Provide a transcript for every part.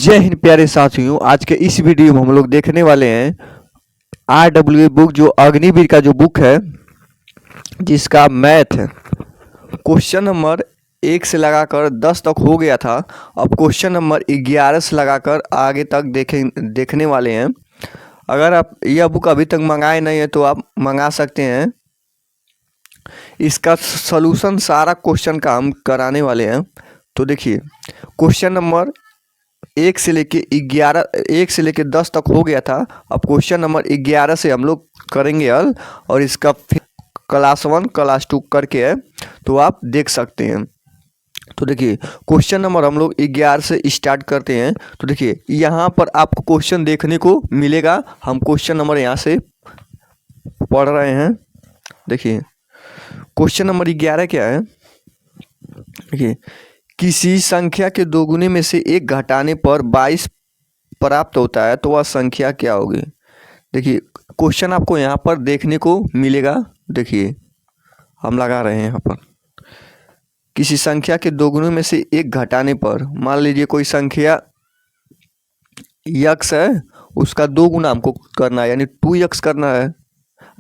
जय हिंद प्यारे साथियों। आज के इस वीडियो में हम लोग देखने वाले हैं RWA बुक, जो अग्निवीर का जो बुक है, जिसका मैथ क्वेश्चन नंबर 1 से लगाकर 10 तक हो गया था। अब क्वेश्चन नंबर 11 से लगाकर आगे तक देखने वाले हैं। अगर आप यह बुक अभी तक मंगाए नहीं है तो आप मंगा सकते हैं। इसका सलूशन सारा क्वेश्चन का हम कराने वाले हैं। तो देखिए, क्वेश्चन नंबर 1 से लेके 10 तक हो गया था। अब क्वेश्चन नंबर 11 से हम लोग करेंगे हल, और इसका क्लास 1 क्लास 2 करके है, तो आप देख सकते हैं। तो देखिए, क्वेश्चन नंबर हम लोग 11 से स्टार्ट करते हैं। तो देखिए, यहाँ पर आपको क्वेश्चन देखने को मिलेगा। हम क्वेश्चन नंबर यहाँ से पढ़ रहे हैं। देखिए, क्वेश्चन नंबर 11 क्या है। देखिए, किसी संख्या के दोगुने में से एक घटाने पर 22 प्राप्त होता है, तो वह संख्या क्या होगी। देखिए, क्वेश्चन आपको यहाँ पर देखने को मिलेगा। देखिए, हम लगा रहे हैं यहाँ पर, किसी संख्या के दोगुने में से एक घटाने पर, मान लीजिए कोई संख्या x है, उसका 2 गुना हमको करना है, यानी 2x करना है।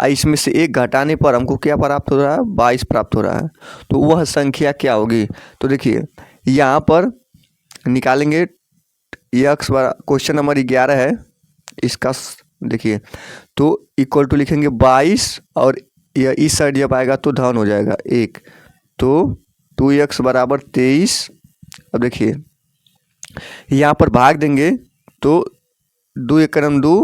इसमें से एक घटाने पर हमको क्या प्राप्त हो रहा है, 22 प्राप्त हो रहा है। तो वह संख्या क्या होगी। तो देखिए, यहाँ पर निकालेंगे x बराबर, क्वेश्चन नंबर 11 है इसका। देखिए, तो इक्वल टू लिखेंगे 22, और यह इस साइड जब आएगा तो धन हो जाएगा 1, तो 2x बराबर 23। अब देखिए, यहाँ पर भाग देंगे तो 2 एकम 2,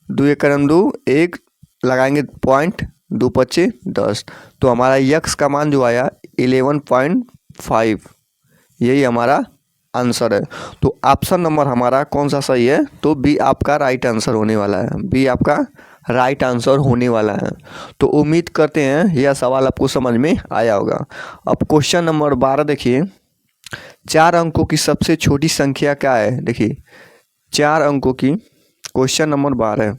2 एकम 2, 1 लगाएंगे पॉइंट, 2 पच्चे 10, तो हमारा x का मान जो आया 11.5, यही हमारा आंसर है। तो ऑप्शन नंबर हमारा कौन सा सही है, तो बी आपका राइट आंसर होने वाला है। बी आपका राइट आंसर होने वाला है। तो उम्मीद करते हैं यह सवाल आपको समझ में आया होगा। अब क्वेश्चन नंबर 12 देखिए, 4 अंकों की सबसे छोटी संख्या क्या है। देखिए, 4 अंकों की, क्वेश्चन नंबर 12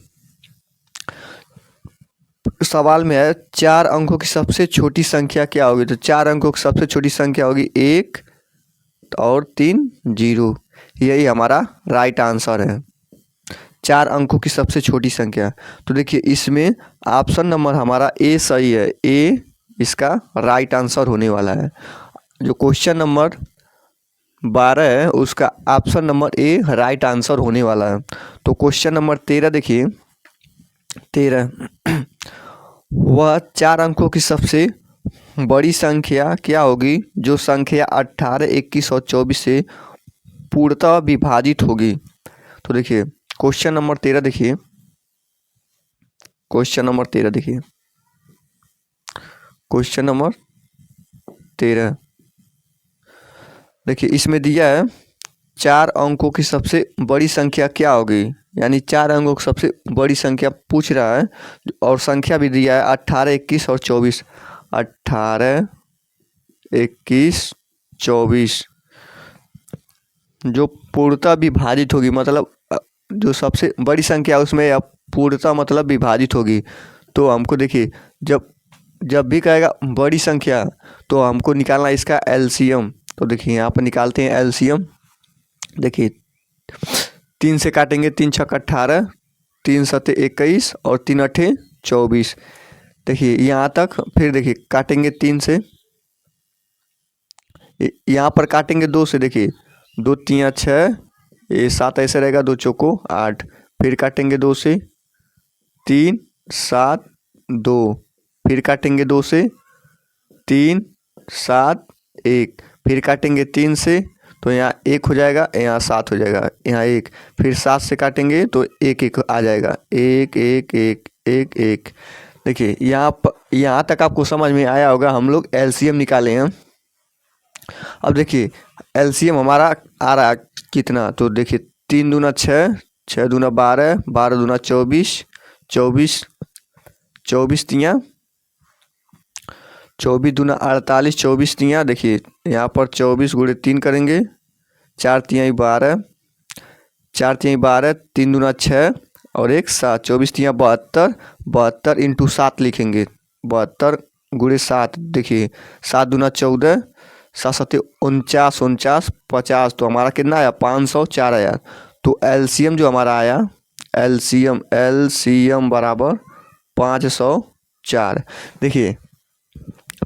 सवाल में है 4 अंकों की सबसे छोटी संख्या क्या होगी। तो 4 अंकों की सबसे छोटी संख्या होगी 1 और 3 0, यही हमारा राइट आंसर है। 4 अंकों की सबसे छोटी संख्या। तो देखिए, इसमें ऑप्शन नंबर हमारा ए सही है। ए इसका राइट आंसर होने वाला है। जो क्वेश्चन नंबर 12 है, उसका option number A right answer होने वाला है। तो क्वेश्चन नंबर 13 देखिए, 13 वह 4 अंकों की सबसे बड़ी संख्या क्या होगी जो संख्या 18, 21 और 24 से पूर्णतः विभाजित होगी। तो देखिए, क्वेश्चन नंबर 13 देखिए, क्वेश्चन नंबर 13 देखिए, क्वेश्चन नंबर 13 देखिए, इसमें दिया है 4 अंकों की सबसे बड़ी संख्या क्या होगी, यानी 4 अंकों की सबसे बड़ी संख्या पूछ रहा है, और संख्या भी दिया है 18, 21 और 24। 18, 21, 24 जो पूर्णतः विभाजित होगी, मतलब जो सबसे बड़ी संख्या उसमें अब पूर्णतः मतलब विभाजित होगी। तो हमको देखिए, जब भी कहेगा बड़ी संख्या तो हमको निकालना इसका एलसीएम। तो देखिए, यहाँ पर निकालते हैं एलसीएम। देखिए, 3 से काटेंगे, 3 छक्का 18, 3 सत्ते 21 और 3 अट्ठे 24। देखिए, यहाँ तक। फिर देखिए, काटेंगे 3 से, यहाँ पर काटेंगे 2 से। देखिए, 2 3 6, ये 7 ऐसे रहेगा, 2 चौको 8। फिर काटेंगे 2 से, 3 7 2। फिर काटेंगे 2 से, 3 7 1। फिर काटेंगे 3 से, तो यहाँ 1 हो जाएगा, यहाँ 7 हो जाएगा, यहाँ 1। फिर 7 से काटेंगे तो 1 1 आ जाएगा, 1 1 1 1 1। देखिए, यहाँ तक आपको समझ में आया होगा। हम लोग एलसीएम निकाले हैं। अब देखिए, एलसीएम हमारा आ रहा है कितना। तो देखिए, 3 दूना 6, 6 दूना 12, 12 दूना 24, 24 24 तियाँ 24 दूना 48, 24 तियाँ। देखिए, यहाँ पर 24 गुणे 3 करेंगे, 4 तियाँ 12, 4 तियाँ 12, 3 दूना 6 और 1 7, 24 तियाँ 72, 72 इंटू 7 लिखेंगे, 72 गुणे 7। देखिए, 7 दूना 14, सात सत्ते 49, 49, 50, तो हमारा कितना आया 504 आया। तो एलसीएम जो हमारा आया, एलसीएम बराबर 504। देखिए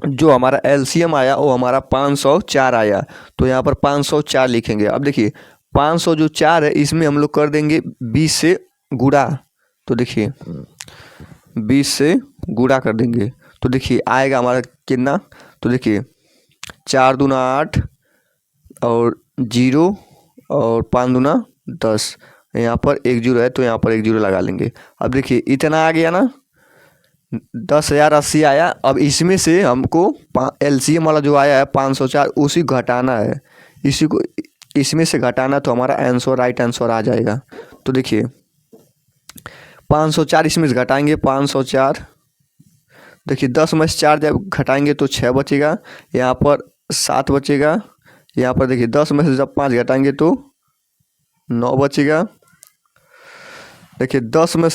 जो हमारा एलसीएम आया वो हमारा 504 आया, तो यहाँ पर 504 लिखेंगे। अब देखिए 500 जो 4 है इसमें हम लोग कर देंगे 20 से गुणा, तो देखिए 20 से गुणा कर देंगे तो देखिए आएगा हमारा कितना, तो देखिए 4 दूना 8 और 0 और 5 दूना 10, यहाँ पर 1 जीरो है तो यहाँ पर 1 जीरो लगा लेंगे। अब देखिए इतना आ गया ना, 10,080 आया। अब इसमें से हमको एलसीएम वाला जो आया है 504 उसी घटाना है, इसी को इसमें से घटाना, तो हमारा आंसर राइट आंसर आ जाएगा। तो देखिए 504 इसमें से घटाएंगे 504, देखिए 10 में से 4 जब घटाएंगे तो 6 बचेगा, यहाँ पर 7 बचेगा, यहाँ पर देखिए 10 में से जब 5 घटाएंगे तो 9 बचेगा। देखिए 10 में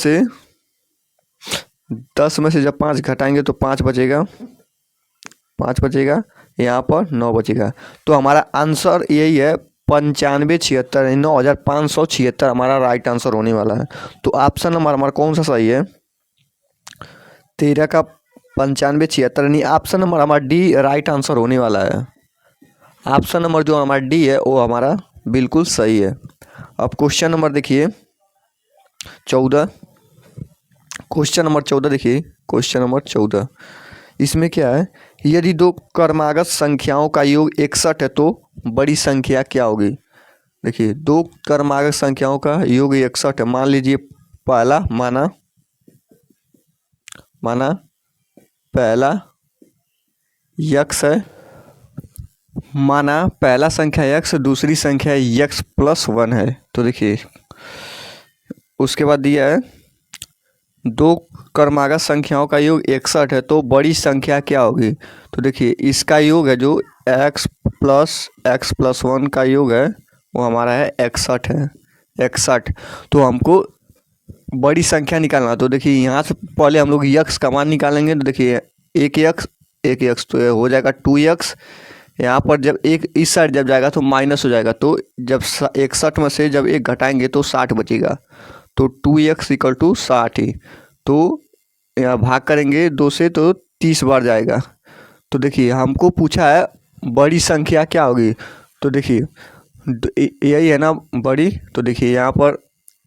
से जब 5 घटाएंगे तो 5 बचेगा, 5 बचेगा, यहाँ पर 9 बचेगा। तो हमारा आंसर यही है 9576, 9576 हमारा राइट आंसर होने वाला है। तो ऑप्शन नंबर हमारा कौन सा सही है, 13 का 9576, यानी ऑप्शन नंबर हमारा डी राइट आंसर होने वाला है। ऑप्शन नंबर जो हमारा डी है वो हमारा बिल्कुल सही है। अब क्वेश्चन नंबर देखिए 14, क्वेश्चन नंबर 14 देखिए, क्वेश्चन नंबर 14 इसमें क्या है, यदि दो क्रमागत संख्याओं का योग 61 है तो बड़ी संख्या क्या होगी। देखिए दो क्रमागत संख्याओं का योग 61 है, मान लीजिए पहला माना पहला यक्स है, माना पहला संख्या यक्स, दूसरी संख्या यक्स प्लस 1 है। तो देखिए उसके बाद दिया है दो क्रमागत संख्याओं का योग 61 है तो बड़ी संख्या क्या होगी। तो देखिए इसका योग है जो x प्लस 1 का योग है वो हमारा है 61 है, 61। तो हमको बड़ी संख्या निकालना, तो देखिए यहाँ से पहले हम लोग यक्स का मान निकालेंगे। तो देखिए एक यक्स तो ये हो जाएगा 2x, यहाँ पर जब एक इस साइड जब जाएगा तो माइनस हो जाएगा, तो जब 61 में से जब एक घटाएंगे तो 60 बचेगा, तो 2x इक्वल टू 60 ही। तो यहाँ भाग करेंगे 2 से तो 30 बार जाएगा। तो देखिए हमको पूछा है बड़ी संख्या क्या होगी, तो देखिए यही है ना बड़ी। तो देखिए यहाँ पर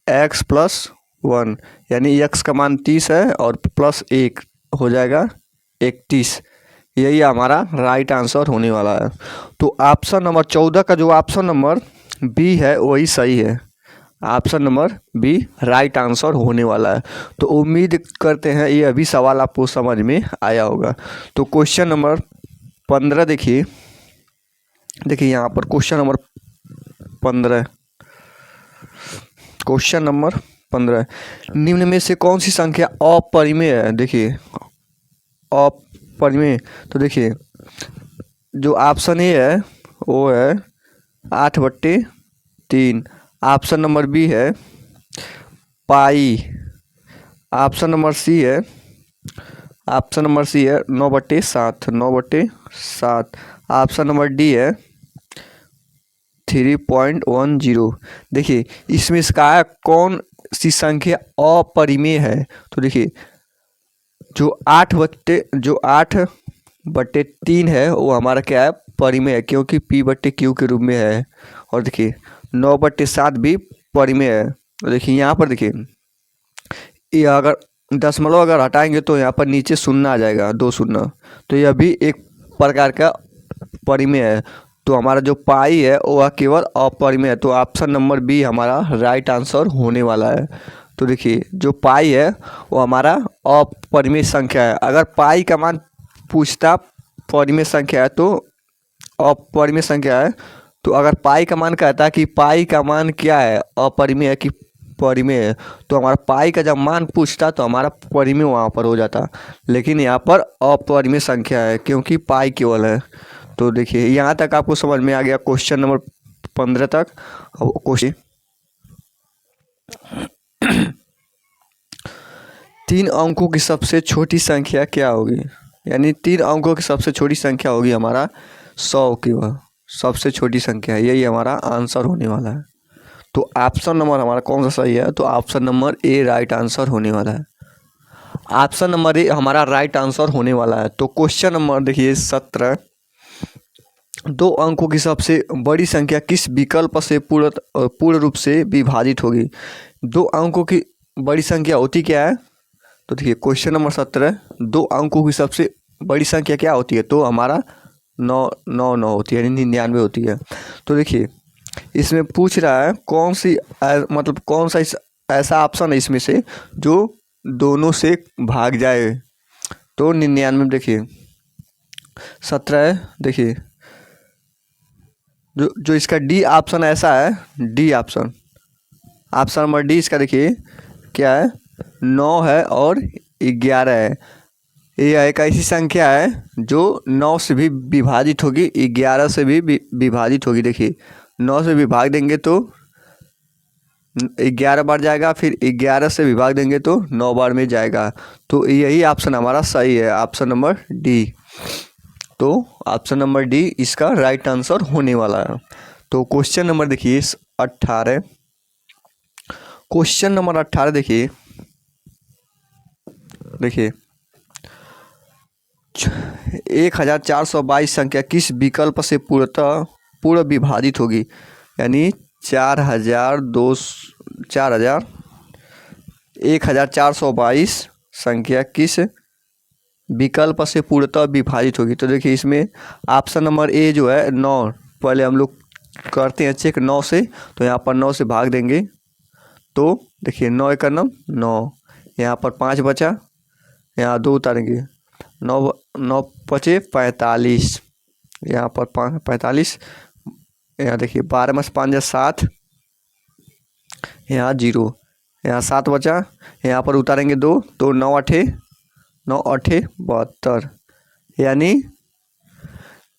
x प्लस 1 यानी x का मान 30 है और प्लस 1 हो जाएगा 31, यही हमारा राइट आंसर होने वाला है। तो ऑप्शन नंबर 14 का जो ऑप्शन नंबर बी है वही सही है, option number B right answer होने वाला है। तो उम्मीद करते हैं ये अभी सवाल आपको समझ में आया होगा। तो क्वेश्चन नंबर 15 देखिए, यहाँ पर क्वेश्चन नंबर 15, क्वेश्चन नंबर 15, निम्न में से कौन सी संख्या अपरिमेय है। देखिए अपरिमेय, तो देखिए जो ऑप्शन ए है वो है 8/3, ऑप्शन नंबर बी है पाई, ऑप्शन नंबर सी है 9/7, 9/7, ऑप्शन नंबर डी है 3.10। देखिए इसमें इसका है कौन सी संख्या अपरिमेय है। तो देखिए जो 8/3 है वो हमारा क्या है परिमेय है, क्योंकि p/q के रूप में है। और देखिए 9/7 भी परिमेय है। तो देखिए यहाँ पर देखिए ये अगर दशमलव अगर हटाएंगे तो यहाँ पर नीचे शून्य आ जाएगा, 2 शून्य, तो यह भी एक प्रकार का परिमेय है। तो हमारा जो पाई है वह केवल अपरिमेय है, तो ऑप्शन नंबर बी हमारा राइट आंसर होने वाला है। तो देखिए जो पाई है वो हमारा अपरिमेय संख्या है। अगर पाई का मान पूछता परिमेय संख्या है तो अपरिमेय संख्या है, तो अगर पाई का मान कहता है कि पाई का मान क्या है अपरिमेय है कि परिमेय है, तो हमारा पाई का जब मान पूछता तो हमारा परिमेय वहाँ पर हो जाता, लेकिन यहाँ पर अपरिमेय संख्या है क्योंकि पाई केवल है। तो देखिए यहाँ तक आपको समझ में आ गया क्वेश्चन नंबर 15 तक। क्वेश्चन 3 अंकों की सबसे छोटी संख्या क्या होगी, यानी 3 अंकों की सबसे छोटी संख्या होगी हमारा 100 की वह सबसे छोटी संख्या है, यही हमारा आंसर होने वाला है। तो ऑप्शन नंबर हमारा कौन सा सही है, तो option number A right answer होने वाला है। ऑप्शन नंबर ए हमारा राइट आंसर होने वाला है। तो क्वेश्चन नंबर देखिए 17, 2 अंकों की सबसे बड़ी संख्या किस विकल्प से पूर्ण रूप से विभाजित होगी। 2 अंकों की बड़ी संख्या होती क्या है, तो देखिए क्वेश्चन नंबर 17, 2 अंकों की सबसे बड़ी संख्या क्या होती है, तो हमारा 9 होती है, यानी 99 होती है। तो देखिए इसमें पूछ रहा है कौन सी मतलब कौन सा ऐसा ऑप्शन है इसमें से जो दोनों से भाग जाए। तो 99 देखिए 17 है, देखिए जो इसका डी ऑप्शन ऐसा है, डी ऑप्शन नंबर डी इसका देखिए क्या है, 9 है और 11 है। ये एक ऐसी संख्या है जो 9 से भी विभाजित होगी, 11 से भी विभाजित होगी। देखिए 9 से विभाग देंगे तो 11 बार जाएगा, फिर 11 से विभाग देंगे तो 9 बार में जाएगा। तो यही ऑप्शन हमारा सही है, ऑप्शन नंबर डी। तो ऑप्शन नंबर डी इसका राइट आंसर होने वाला है। तो क्वेश्चन नंबर देखिए 18, क्वेश्चन नंबर 18 देखिए 1422 संख्या किस विकल्प से पूर्ण विभाजित होगी, यानी 1422 संख्या किस विकल्प से पूर्णतः विभाजित होगी। तो देखिए इसमें ऑप्शन नंबर ए जो है 9, पहले हम लोग करते हैं चेक 9 से, तो यहाँ पर 9 से भाग देंगे तो देखिए 9 एक 9, यहाँ पर 5 बचा, यहाँ 2 उतारेंगे, 9 बचे 45, यहाँ पर 45, यहाँ देखिए 12 में 5 7, यहाँ 0, यहाँ 7 बचा, यहाँ पर उतारेंगे 2, तो 9 8 72, यानी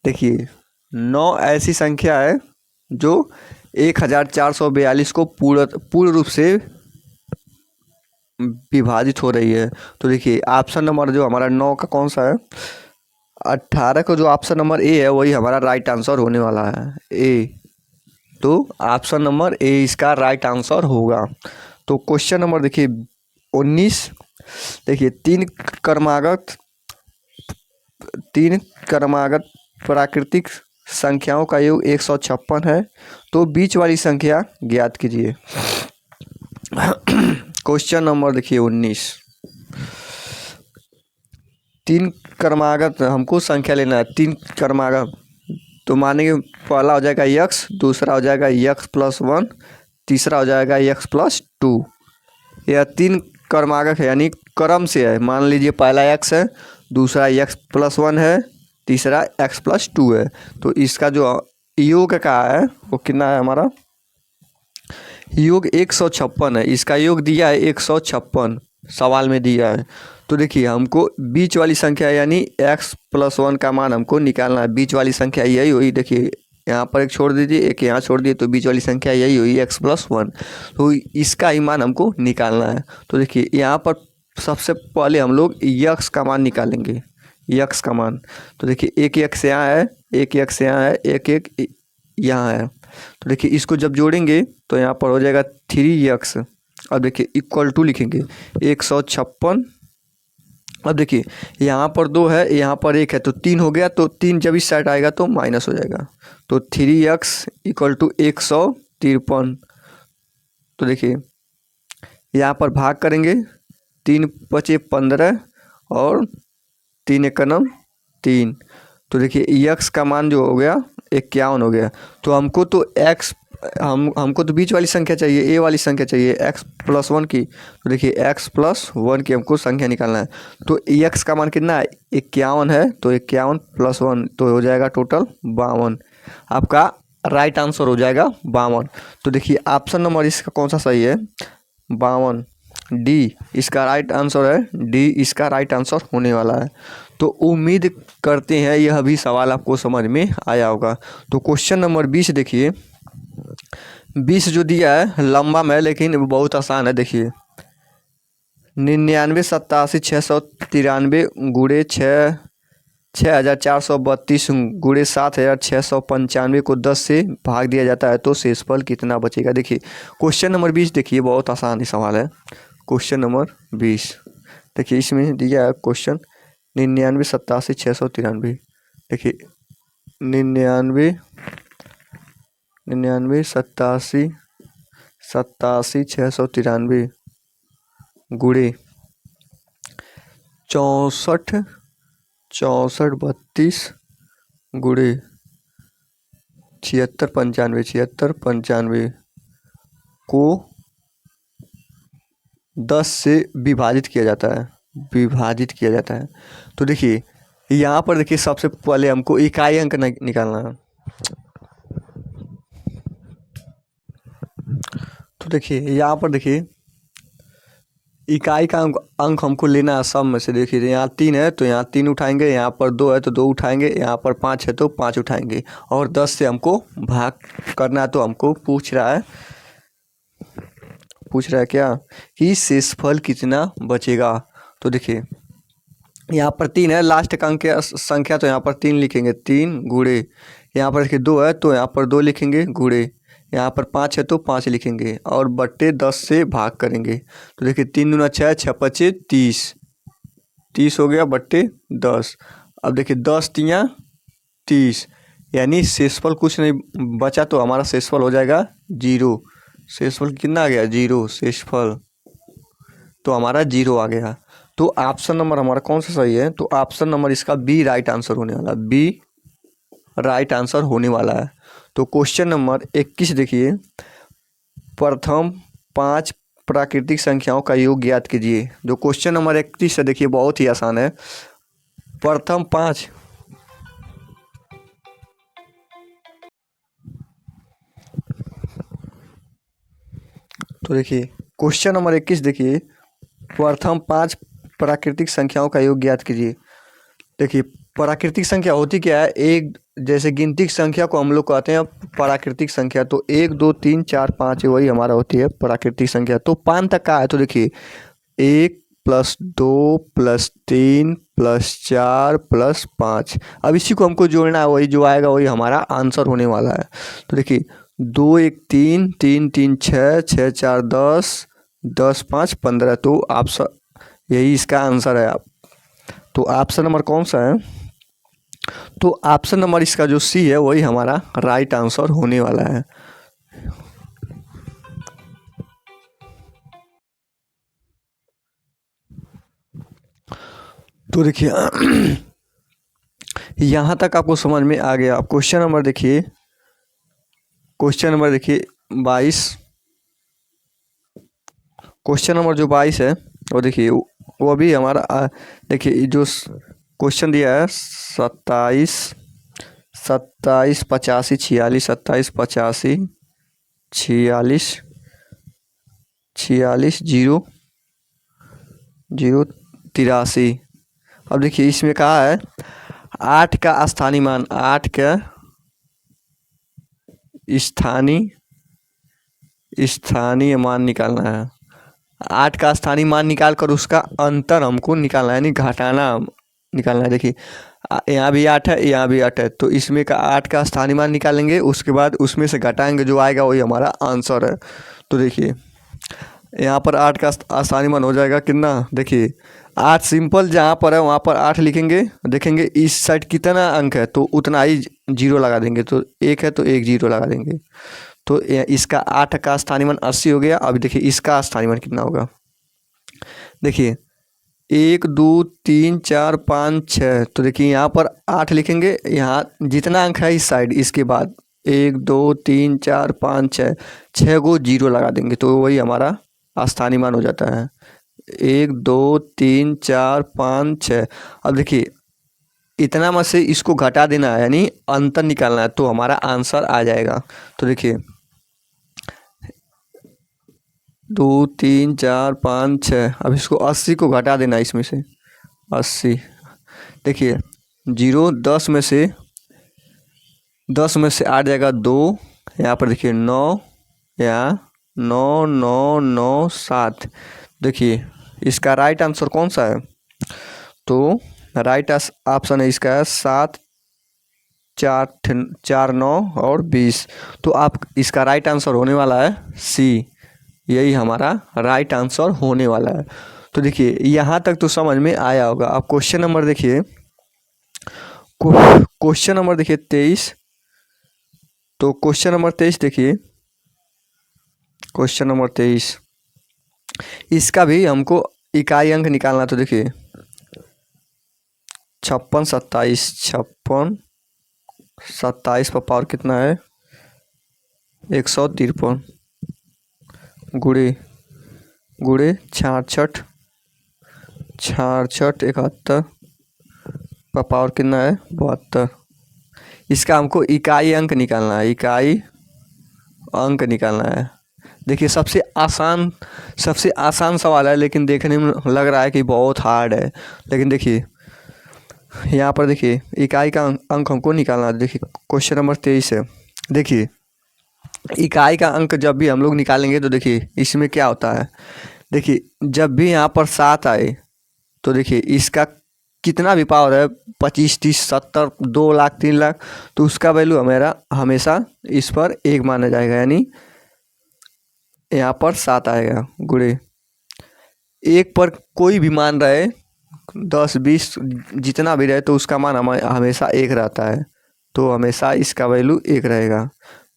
देखिए 9 ऐसी संख्या है जो 1442 को पूर्ण रूप से विभाजित हो रही है। तो देखिए ऑप्शन नंबर जो हमारा 9 का कौन सा है, 18 का जो ऑप्शन नंबर ए है वही हमारा राइट आंसर होने वाला है, ए। तो ऑप्शन नंबर ए इसका राइट आंसर होगा। तो क्वेश्चन नंबर देखिए 19, देखिए तीन क्रमागत प्राकृतिक संख्याओं का योग 156 है, तो बीच वाली संख्या ज्ञात कीजिए। क्वेश्चन नंबर देखिए 19, 3 क्रमागत हमको संख्या लेना है, 3 क्रमागत। तो मानेंगे पहला हो जाएगा x, दूसरा हो जाएगा x+1, तीसरा हो जाएगा x+2। यह 3 क्रमागत है, यानी क्रम से है। मान लीजिए पहला x है, दूसरा x+1 है, तीसरा x+2 है। तो इसका जो योग का है वो कितना है, हमारा योग 156 है। इसका योग दिया है 156, सवाल में दिया है। तो देखिए हमको बीच वाली संख्या यानी x+1 का मान हमको निकालना है। बीच वाली संख्या यही हुई, देखिए यहाँ पर एक छोड़ दीजिए, एक यहाँ छोड़ दिए, तो बीच वाली संख्या यही हुई x+1। तो इसका ही मान हमको निकालना है। तो देखिए यहाँ पर सबसे पहले हम लोग x का मान निकालेंगे, x का मान। तो देखिए एक x यहाँ है, एक x यहाँ है, एक यहाँ है। तो देखिए इसको जब जोड़ेंगे तो यहाँ पर हो जाएगा 3x। अब देखिए इक्वल टू लिखेंगे 156। अब देखिए यहाँ पर 2 है, यहाँ पर 1 है, तो 3 हो गया। तो 3 जब इस साइड आएगा तो माइनस हो जाएगा। तो 3x इक्वल टू 153। तो देखिए यहाँ पर भाग करेंगे, 3 बचे 15 और 3 एक 3। तो देखिए x का मान जो हो गया 51 हो गया। तो हमको तो हमको तो बीच वाली संख्या चाहिए, ए वाली संख्या चाहिए x+1 की। तो देखिए x+1 की हमको संख्या निकालना है। तो x का मान कितना है, 51 है। तो 51+1 तो हो जाएगा टोटल 52। आपका राइट आंसर हो जाएगा 52। तो देखिए ऑप्शन नंबर इसका कौन सा सही है, 52, डी इसका राइट आंसर है, डी इसका राइट आंसर होने वाला है। तो उम्मीद करते हैं यह भी सवाल आपको समझ में आया होगा। तो क्वेश्चन नंबर 20 देखिए, 20 जो दिया है लंबा में, लेकिन बहुत आसान है। देखिए 99 87 693 × 6 6,432 गुणे 7,695 को 10 से भाग दिया जाता है तो शेषफल कितना बचेगा। देखिए क्वेश्चन नंबर 20 देखिए, बहुत आसान ही सवाल है। क्वेश्चन नंबर 20 देखिए, इसमें दिया है क्वेश्चन 99 87 693। देखिए 99 87 693 गुणे 64 32 गुणे 76 95 को 10 से विभाजित किया जाता है। तो देखिए यहाँ पर देखिए, सबसे पहले हमको इकाई अंक निकालना है। तो देखिए यहाँ पर देखिए, इकाई का अंक हमको लेना है सब में से। देखिए यहाँ 3 है तो यहाँ 3 उठाएंगे, यहाँ पर 2 है तो 2 उठाएंगे, यहाँ पर 5 है तो 5 उठाएंगे, और 10 से हमको भाग करना है। तो हमको पूछ रहा है क्या कि शेषफल कितना बचेगा। तो देखिए यहाँ पर 3 है, लास्ट का अंक संख्या, तो यहाँ पर 3 लिखेंगे, 3 गुणे, यहाँ पर देखिए 2 है तो यहाँ पर 2 लिखेंगे, गुणे, यहाँ पर 5 है तो 5 लिखेंगे, और बट्टे 10 से भाग करेंगे। तो देखिए 3 दूना 6, 6 पचे 30, 30 हो गया बट्टे 10। अब देखिए 10 तियाँ 30, यानी शेषफल कुछ नहीं बचा, तो हमारा शेषफल हो जाएगा 0। शेषफल कितना आ गया, 0 शेषफल, तो हमारा 0 आ गया। तो ऑप्शन नंबर हमारा कौन सा सही है, तो ऑप्शन नंबर इसका बी राइट आंसर होने वाला, बी राइट आंसर होने वाला है। तो क्वेश्चन नंबर 21 देखिए, प्रथम 5 प्राकृतिक संख्याओं का योग ज्ञात कीजिए। जो क्वेश्चन नंबर 31 है देखिए, बहुत ही आसान है। प्रथम 5 तो देखिए क्वेश्चन नंबर 21 देखिए, प्रथम 5 प्राकृतिक संख्याओं का योग ज्ञात कीजिए। देखिए प्राकृतिक संख्या होती क्या है, एक जैसे गिनती संख्या को हम लोग कहते हैं प्राकृतिक संख्या। तो 1 2 3 4 5 वही हमारा होती है प्राकृतिक संख्या। तो 5 तक का है, तो देखिए 1 + 2 + 3 + 4 + 5। अब इसी को हमको जोड़ना है, वही जो आएगा वही हमारा आंसर होने वाला है। तो देखिए 2 1 3 3 3 6 6 4 10 10 5 15। तो ऑप्शन यही इसका आंसर है। आप तो ऑप्शन नंबर कौन सा है, तो ऑप्शन नंबर इसका जो सी है वही हमारा राइट आंसर होने वाला है। तो देखिए यहाँ तक आपको समझ में आ गया। आप क्वेश्चन नंबर देखिए, 22। क्वेश्चन नंबर जो 22 है वो देखिए, वो भी हमारा देखिए जो क्वेश्चन दिया है 27 85 46 27 85 46 46 0 0 83। अब देखिए इसमें कहा है 8 का स्थानीय मान, 8 का स्थानीय मान निकालना है। 8 का स्थानीय मान निकाल कर उसका अंतर हमको निकालना है, यानी घटाना निकालना है। देखिए यहाँ भी 8 है, यहाँ भी 8 है, तो इसमें का 8 का स्थानीय मान निकालेंगे, उसके बाद उसमें से घटाएंगे, जो आएगा वही हमारा आंसर है। तो देखिए यहाँ पर 8 का स्थानीय मान हो जाएगा कितना, देखिए 8 सिंपल जहाँ पर है वहाँ पर 8 लिखेंगे, देखेंगे इस साइड कितना अंक है तो उतना ही 0 लगा देंगे। तो 1 है तो 1 0 लगा देंगे। तो इसका 8 का स्थानीय मान 80 हो गया। अब देखिए इसका स्थानीय मान कितना होगा, देखिए 1 2 3 4 5 6। तो देखिए यहाँ पर 8 लिखेंगे, यहाँ जितना अंक है इस साइड, इसके बाद 1 2 3 4 5 6 6 को 0 लगा देंगे, तो वही हमारा स्थानीय मान हो जाता है। 1 2 3 4 5 6। अब देखिए इतना में से इसको घटा देना है, यानी अंतर निकालना है, तो हमारा आंसर आ जाएगा। तो देखिए 2 3 4 5 6। अब इसको 80 को घटा देना है इसमें से 80। देखिए 0 10 में से आ जाएगा 2, यहाँ पर देखिए 9, यहाँ 9 9 9 7। देखिए इसका राइट आंसर कौन सा है, तो राइट ऑप्शन है इसका है 7, 4, 9 और 20। तो आप इसका राइट आंसर होने वाला है सी, यही हमारा राइट आंसर होने वाला है। तो देखिए यहाँ तक तो समझ में आया होगा। अब क्वेश्चन नंबर देखिए, क्वेश्चन नंबर देखिए 23। तो क्वेश्चन नंबर 23 देखिए, क्वेश्चन नंबर 23 इसका भी हमको इकाई अंक निकालना। तो देखिए 56, 27, 56, 27 पर पावर कितना है 153 गुड़े 66, 71 का पावर कितना है 72। इसका हमको इकाई अंक निकालना है, इकाई अंक निकालना है। देखिए सबसे आसान सवाल है, लेकिन देखने में लग रहा है कि बहुत हार्ड है। लेकिन देखिए यहाँ पर देखिए इकाई का अंक हमको निकालना है। देखिए क्वेश्चन नंबर 23 है। देखिए इकाई का अंक जब भी हम लोग निकालेंगे तो देखिए इसमें क्या होता है। देखिए जब भी यहाँ पर 7 आए तो देखिए इसका कितना भी पावर है 25, 30, 70, 2 लाख, 3 लाख, तो उसका वैल्यू हमारा हमेशा इस पर 1 माना जाएगा। यानी यहाँ पर 7 आएगा गुणे 1 पर कोई भी मान रहे 10, 20 जितना भी रहे तो उसका मान हमेशा 1 रहता है। तो हमेशा इसका वैल्यू 1 रहेगा।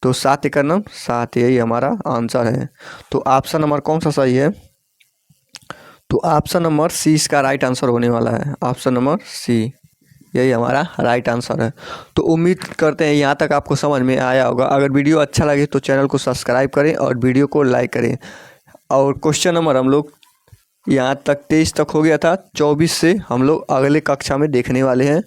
तो 7 1 9 7, यही हमारा आंसर है। तो ऑप्शन नंबर कौन सा सही है? तो ऑप्शन नंबर सी इसका राइट आंसर होने वाला है। ऑप्शन नंबर सी, यही हमारा राइट आंसर है। तो उम्मीद करते हैं यहाँ तक आपको समझ में आया होगा। अगर वीडियो अच्छा लगे तो चैनल को सब्सक्राइब करें और वीडियो को लाइक करें। और क्वेश्चन नंबर हम लोग यहाँ तक 23 तक हो गया था, 24 से हम लोग अगले कक्षा में देखने वाले हैं।